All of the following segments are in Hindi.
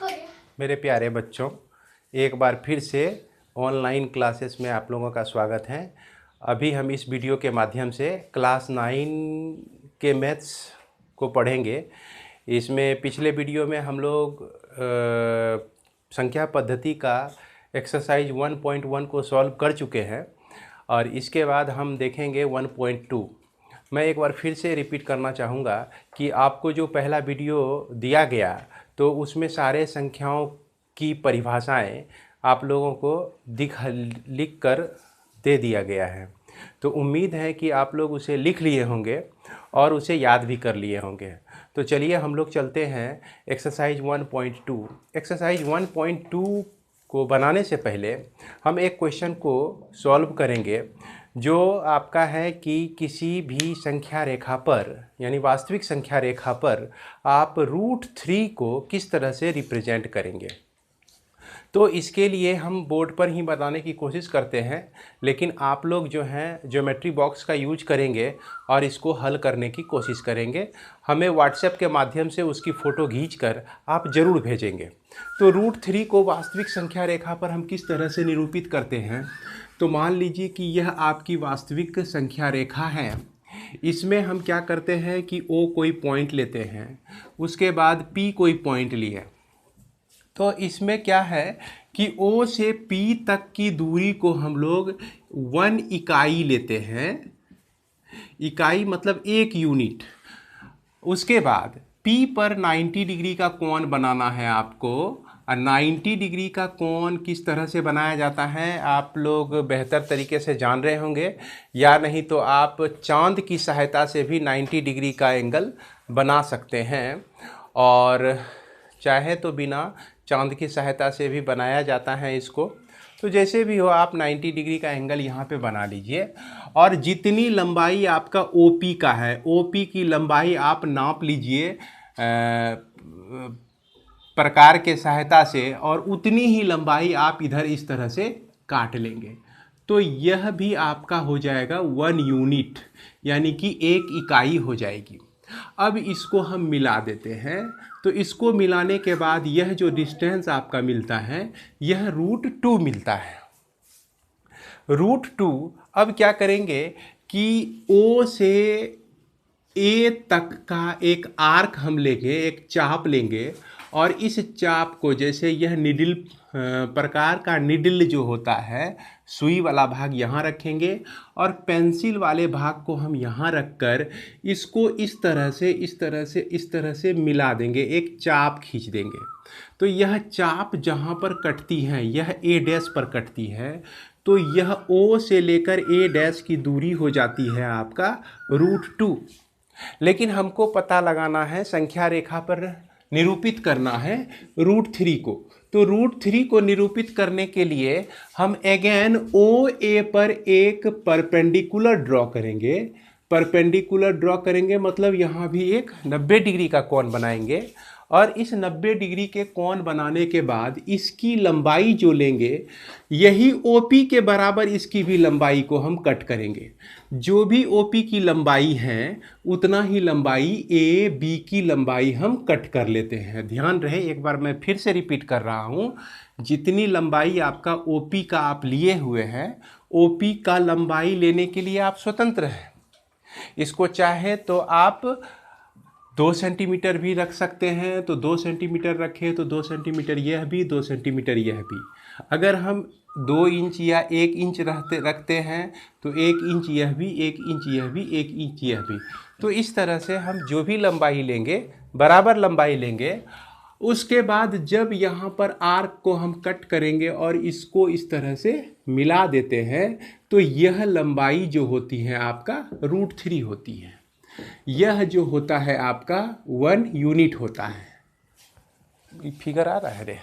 मेरे प्यारे बच्चों, एक बार फिर से ऑनलाइन क्लासेस में आप लोगों का स्वागत है। अभी हम इस वीडियो के माध्यम से क्लास 9 के मैथ्स को पढ़ेंगे। इसमें पिछले वीडियो में हम लोग संख्या पद्धति का एक्सरसाइज 1.1 को सॉल्व कर चुके हैं और इसके बाद हम देखेंगे 1.2। मैं एक बार फिर से रिपीट करना चाहूँगा कि आपको जो पहला वीडियो दिया गया तो उसमें सारे संख्याओं की परिभाषाएं आप लोगों को लिख कर दे दिया गया है। तो उम्मीद है कि आप लोग उसे लिख लिए होंगे और उसे याद भी कर लिए होंगे। तो चलिए हम लोग चलते हैं एक्सरसाइज 1.2। एक्सरसाइज 1.2 को बनाने से पहले हम एक क्वेश्चन को सॉल्व करेंगे जो आपका है कि किसी भी संख्या रेखा पर यानी वास्तविक संख्या रेखा पर आप √3 को किस तरह से रिप्रेजेंट करेंगे। तो इसके लिए हम बोर्ड पर ही बताने की कोशिश करते हैं, लेकिन आप लोग जो हैं ज्योमेट्री बॉक्स का यूज करेंगे और इसको हल करने की कोशिश करेंगे। हमें व्हाट्सएप के माध्यम से उसकी फ़ोटो खींचकर आप ज़रूर भेजेंगे। तो √3 को वास्तविक संख्या रेखा पर हम किस तरह से निरूपित करते हैं। तो मान लीजिए कि यह आपकी वास्तविक संख्या रेखा है। इसमें हम क्या करते हैं कि O कोई पॉइंट लेते हैं, उसके बाद P कोई पॉइंट लिए। तो इसमें क्या है कि O से P तक की दूरी को हम लोग 1 इकाई लेते हैं। इकाई मतलब 1 यूनिट। उसके बाद P पर 90 डिग्री का कोण बनाना है आपको। और 90 डिग्री का कोण किस तरह से बनाया जाता है आप लोग बेहतर तरीके से जान रहे होंगे, या नहीं तो आप चांद की सहायता से भी 90 डिग्री का एंगल बना सकते हैं। और चाहे तो बिना चांद की सहायता से भी बनाया जाता है इसको। तो जैसे भी हो आप 90 डिग्री का एंगल यहाँ पे बना लीजिए। और जितनी लंबाई आपका OP का है, OP की लंबाई आप नाप लीजिए प्रकार के सहायता से, और उतनी ही लंबाई आप इधर इस तरह से काट लेंगे। तो यह भी आपका हो जाएगा 1 यूनिट, यानी कि 1 इकाई हो जाएगी। अब इसको हम मिला देते हैं। तो इसको मिलाने के बाद यह जो डिस्टेंस आपका मिलता है यह √2 मिलता है। √2। अब क्या करेंगे कि O से A तक का एक आर्क हम लेंगे, एक चाप लेंगे, और इस चाप को जैसे यह निडिल प्रकार का निडिल जो होता है, सुई वाला भाग यहाँ रखेंगे और पेंसिल वाले भाग को हम यहाँ रखकर इसको इस तरह से मिला देंगे, एक चाप खींच देंगे। तो यह चाप जहाँ पर कटती है यह A' पर कटती है। तो यह O से लेकर A' की दूरी हो जाती है आपका √2। लेकिन हमको पता लगाना है, संख्या रेखा पर निरूपित करना है √3 को। तो √3 को निरूपित करने के लिए हम अगेन OA पर एक परपेंडिकुलर ड्रॉ करेंगे। परपेंडिकुलर ड्रॉ करेंगे मतलब यहाँ भी एक 90 डिग्री का कोण बनाएंगे। और इस 90 डिग्री के कोण बनाने के बाद इसकी लंबाई जो लेंगे यही OP के बराबर इसकी भी लंबाई को हम कट करेंगे। जो भी OP की लंबाई है उतना ही लंबाई AB की लंबाई हम कट कर लेते हैं। ध्यान रहे, एक बार मैं फिर से रिपीट कर रहा हूँ, जितनी लंबाई आपका OP का आप लिए हुए हैं, OP का लंबाई लेने के लिए आप स्वतंत्र हैं। इसको चाहे तो आप 2 सेंटीमीटर भी रख सकते हैं, तो 2 सेंटीमीटर रखें तो 2 सेंटीमीटर यह भी, 2 सेंटीमीटर यह भी। अगर हम 2 इंच या 1 इंच रखते हैं तो 1 इंच यह भी, 1 इंच यह भी, 1 इंच यह भी। तो इस तरह से हम जो भी लंबाई लेंगे बराबर लंबाई लेंगे। उसके बाद जब यहाँ पर आर्क को हम कट करेंगे और इसको इस तरह से मिला देते हैं तो यह लंबाई जो होती है आपका √3 होती है। यह जो होता है आपका 1 यूनिट होता है। फिगर आ रहा है रे?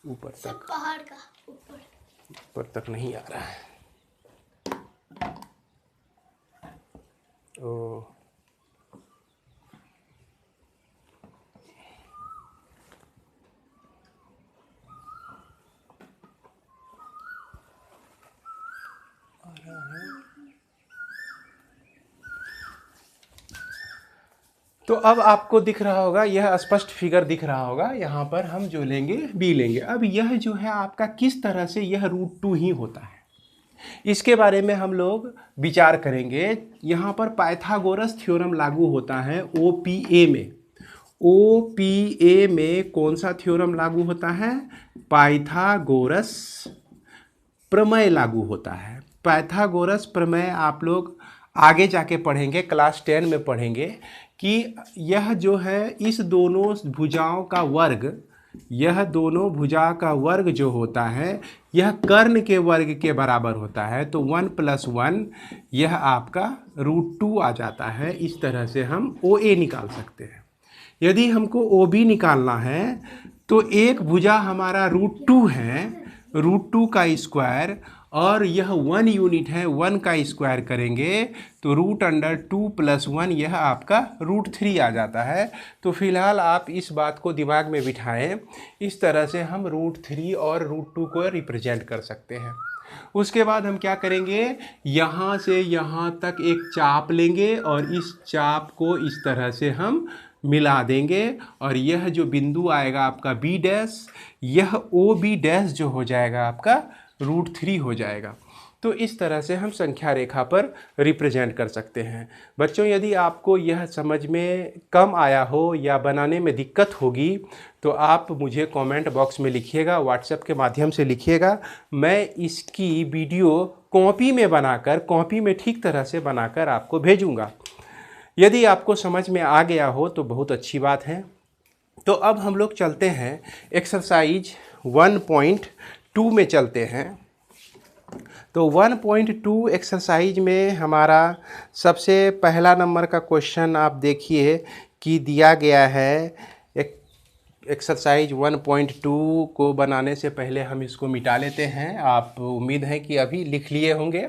ऊपर तक, पहाड़ का ऊपर तक नहीं आ रहा है। ओ आ रहा है। तो अब आपको दिख रहा होगा, यह स्पष्ट फिगर दिख रहा होगा। यहाँ पर हम जो लेंगे b लेंगे। अब यह जो है आपका किस तरह से यह √2 ही होता है, इसके बारे में हम लोग विचार करेंगे। यहाँ पर पाइथागोरस थ्योरम लागू होता है OPA में। OPA में कौन सा थ्योरम लागू होता है? पाइथागोरस प्रमेय लागू होता है। पाइथागोरस प्रमेय आप लोग आगे जाके पढ़ेंगे, क्लास 10 में पढ़ेंगे कि यह जो है इस दोनों भुजाओं का वर्ग, यह दोनों भुजा का वर्ग जो होता है यह कर्ण के वर्ग के बराबर होता है। तो 1 + 1 यह आपका √2 आ जाता है। इस तरह से हम OA निकाल सकते हैं। यदि हमको OB निकालना है तो एक भुजा हमारा √2 है, √2 का स्क्वायर, और यह 1 यूनिट है, 1 का स्क्वायर करेंगे तो √2 + 1 यह आपका √3 आ जाता है। तो फिलहाल आप इस बात को दिमाग में बिठाएं। इस तरह से हम √3 और √2 को रिप्रेजेंट कर सकते हैं। उसके बाद हम क्या करेंगे, यहाँ से यहाँ तक एक चाप लेंगे और इस चाप को इस तरह से हम मिला देंगे, और यह जो बिंदु आएगा आपका B', यह OB' जो हो जाएगा आपका √3 हो जाएगा। तो इस तरह से हम संख्या रेखा पर रिप्रेजेंट कर सकते हैं। बच्चों, यदि आपको यह समझ में कम आया हो या बनाने में दिक्कत होगी तो आप मुझे कमेंट बॉक्स में लिखिएगा, व्हाट्सएप के माध्यम से लिखिएगा। मैं इसकी वीडियो कॉपी में बनाकर, कॉपी में ठीक तरह से बनाकर आपको भेजूँगा। यदि आपको समझ में आ गया हो तो बहुत अच्छी बात है। तो अब हम लोग चलते हैं एक्सरसाइज 1.2 में चलते हैं। तो 1.2 एक्सरसाइज में हमारा सबसे पहला नंबर का क्वेश्चन आप देखिए कि दिया गया है। एक्सरसाइज 1.2 को बनाने से पहले हम इसको मिटा लेते हैं। आप उम्मीद है कि अभी लिख लिए होंगे।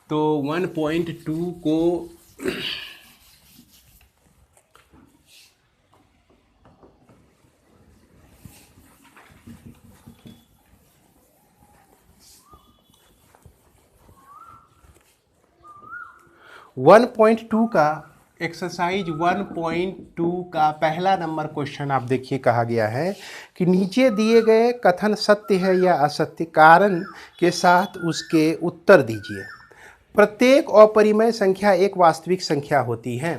तो 1.2 को 1.2 का एक्सरसाइज 1.2 का पहला नंबर क्वेश्चन आप देखिए, कहा गया है कि नीचे दिए गए कथन सत्य है या असत्य, कारण के साथ उसके उत्तर दीजिए। प्रत्येक अपरिमेय संख्या एक वास्तविक संख्या होती है।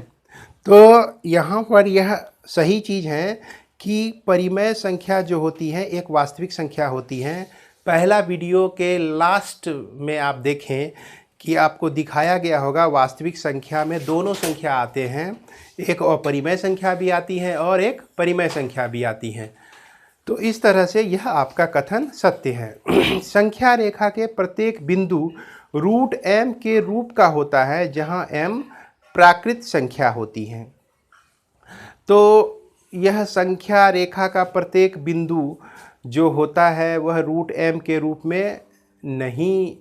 तो यहाँ पर यह सही चीज़ है कि परिमेय संख्या जो होती है एक वास्तविक संख्या होती है। पहला वीडियो के लास्ट में आप देखें कि आपको दिखाया गया होगा वास्तविक संख्या में दोनों संख्या आते हैं, एक अपरिमेय संख्या भी आती है और एक परिमेय संख्या भी आती है। तो इस तरह से यह आपका कथन सत्य है। संख्या रेखा के प्रत्येक बिंदु √m के रूप का होता है, जहां m प्राकृत संख्या होती है। तो यह संख्या रेखा का प्रत्येक बिंदु जो होता है वह √m के रूप में नहीं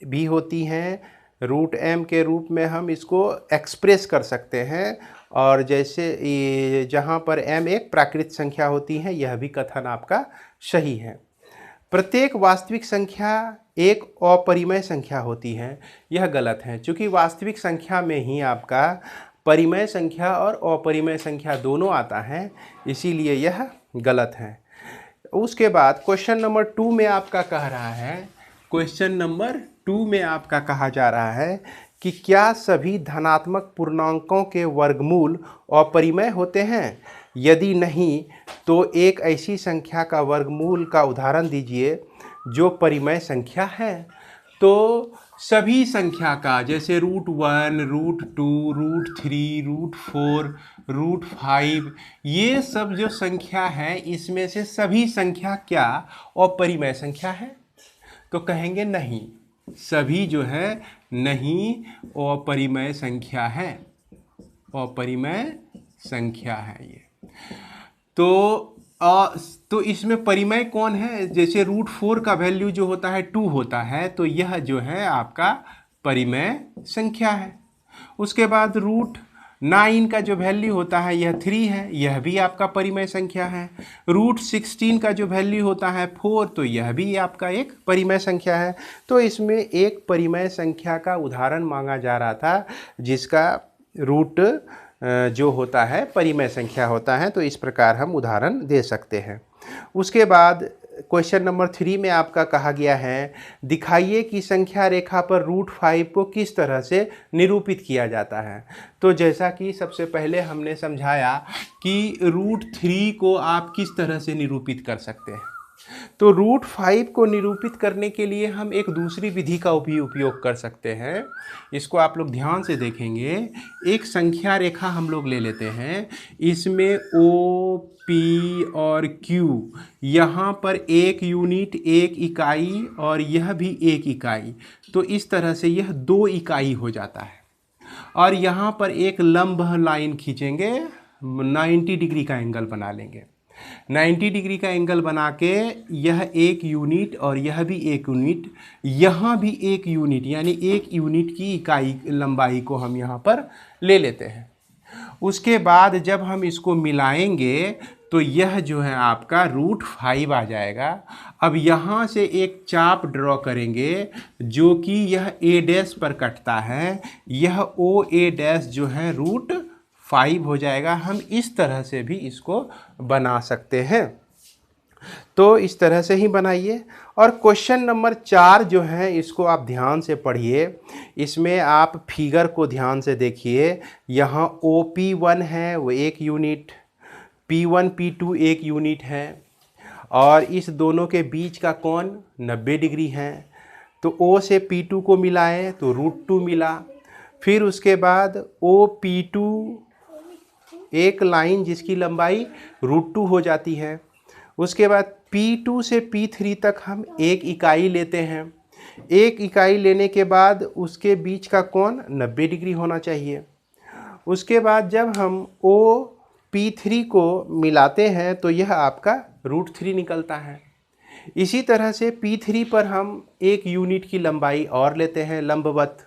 भी होती हैं। √m के रूप में हम इसको एक्सप्रेस कर सकते हैं, और जैसे जहाँ पर m एक प्राकृत संख्या होती है, यह भी कथन आपका सही है। प्रत्येक वास्तविक संख्या एक अपरिमेय संख्या होती है, यह गलत है। चूँकि वास्तविक संख्या में ही आपका परिमेय संख्या और अपरिमेय संख्या दोनों आता है, इसीलिए यह गलत है। उसके बाद क्वेश्चन नंबर 2 में आपका कह रहा है, क्वेश्चन नंबर 2 में आपका कहा जा रहा है कि क्या सभी धनात्मक पूर्णांकों के वर्गमूल अपरिमेय होते हैं? यदि नहीं तो एक ऐसी संख्या का वर्गमूल का उदाहरण दीजिए जो परिमेय संख्या है। तो सभी संख्या का, जैसे √1, √2, √3, √4, √5, ये सब जो संख्या है इसमें से सभी संख्या क्या अपरिमेय संख्या है? तो कहेंगे नहीं, सभी जो है नहीं अपरिमेय संख्या है, अपरिमेय संख्या है ये। तो इसमें परिमेय कौन है? जैसे √4 का वैल्यू जो होता है 2 होता है, तो यह जो है आपका परिमेय संख्या है। उसके बाद √9 का जो वैल्यू होता है यह 3 है, यह भी आपका परिमेय संख्या है। √16 का जो वैल्यू होता है 4, तो यह भी आपका एक परिमेय संख्या है। तो इसमें एक परिमेय संख्या का उदाहरण मांगा जा रहा था जिसका जो होता है परिमेय संख्या होता है। तो इस प्रकार हम उदाहरण दे सकते हैं। उसके बाद क्वेश्चन नंबर 3 में आपका कहा गया है, दिखाइए कि संख्या रेखा पर √5 को किस तरह से निरूपित किया जाता है। तो जैसा कि सबसे पहले हमने समझाया कि √3 को आप किस तरह से निरूपित कर सकते हैं। तो √5 को निरूपित करने के लिए हम एक दूसरी विधि का भी उपयोग कर सकते हैं। इसको आप लोग ध्यान से देखेंगे। एक संख्या रेखा हम लोग ले लेते हैं, इसमें O, P और Q, यहाँ पर 1 यूनिट 1 इकाई और यह भी 1 इकाई, तो इस तरह से यह 2 इकाई हो जाता है। और यहाँ पर एक लंब लाइन खींचेंगे, 90 डिग्री का एंगल बना लेंगे। 90 डिग्री का एंगल बना के यह 1 यूनिट और यह भी 1 यूनिट, यहाँ भी 1 यूनिट, यानी 1 यूनिट की इकाई लंबाई को हम यहाँ पर ले लेते हैं। उसके बाद जब हम इसको मिलाएंगे तो यह जो है आपका √5 आ जाएगा। अब यहाँ से एक चाप ड्रॉ करेंगे जो कि यह A' पर कटता है, यह OA' जो है √5 हो जाएगा। हम इस तरह से भी इसको बना सकते हैं। तो इस तरह से ही बनाइए। और क्वेश्चन नंबर 4 जो है इसको आप ध्यान से पढ़िए। इसमें आप फिगर को ध्यान से देखिए। यहाँ OP1 है वो 1 यूनिट, P1 P2 1 यूनिट है और इस दोनों के बीच का कोण 90 डिग्री है। तो O से P2 को मिलाएं तो √2 मिला। फिर उसके बाद OP2 एक लाइन जिसकी लंबाई √2 हो जाती है। उसके बाद P2 से P3 तक हम 1 इकाई लेते हैं। 1 इकाई लेने के बाद उसके बीच का कोण 90 डिग्री होना चाहिए। उसके बाद जब हम OP3 को मिलाते हैं तो यह आपका √3 निकलता है। इसी तरह से P3 पर हम 1 यूनिट की लंबाई और लेते हैं लंबवत।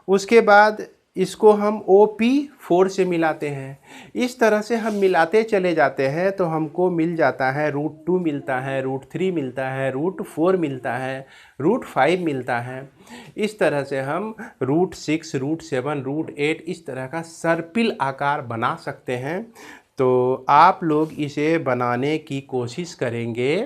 उसके बाद इसको हम OP4 से मिलाते हैं। इस तरह से हम मिलाते चले जाते हैं तो हमको मिल जाता है √2 मिलता है, √3 मिलता है, √4 मिलता है, √5 मिलता है। इस तरह से हम √6, √7, √8 इस तरह का सर्पिल आकार बना सकते हैं। तो आप लोग इसे बनाने की कोशिश करेंगे।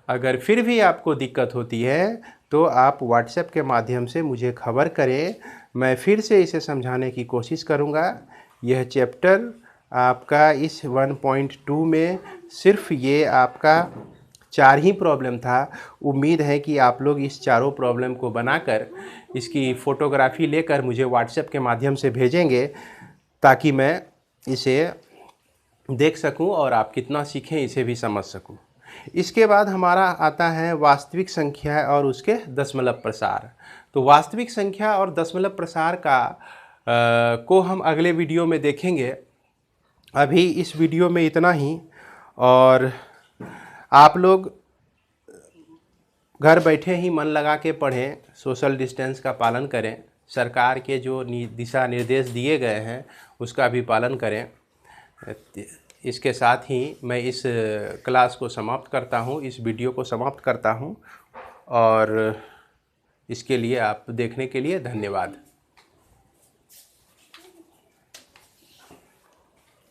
अगर फिर भी आपको दिक्कत होती है तो आप व्हाट्सएप के माध्यम से मुझे खबर करें, मैं फिर से इसे समझाने की कोशिश करूँगा। यह चैप्टर आपका इस 1.2 में सिर्फ ये आपका 4 ही प्रॉब्लम था। उम्मीद है कि आप लोग इस चारों प्रॉब्लम को बनाकर इसकी फ़ोटोग्राफी लेकर मुझे व्हाट्सएप के माध्यम से भेजेंगे ताकि मैं इसे देख सकूं और आप कितना सीखें इसे भी समझ सकूं। इसके बाद हमारा आता है वास्तविक संख्या और उसके दशमलव प्रसार। तो वास्तविक संख्या और दशमलव प्रसार को हम अगले वीडियो में देखेंगे। अभी इस वीडियो में इतना ही। और आप लोग घर बैठे ही मन लगा के पढ़ें, सोशल डिस्टेंस का पालन करें, सरकार के जो दिशा निर्देश दिए गए हैं उसका भी पालन करें। इसके साथ ही मैं इस क्लास को समाप्त करता हूँ, इस वीडियो को समाप्त करता हूँ और इसके लिए आप देखने के लिए धन्यवाद।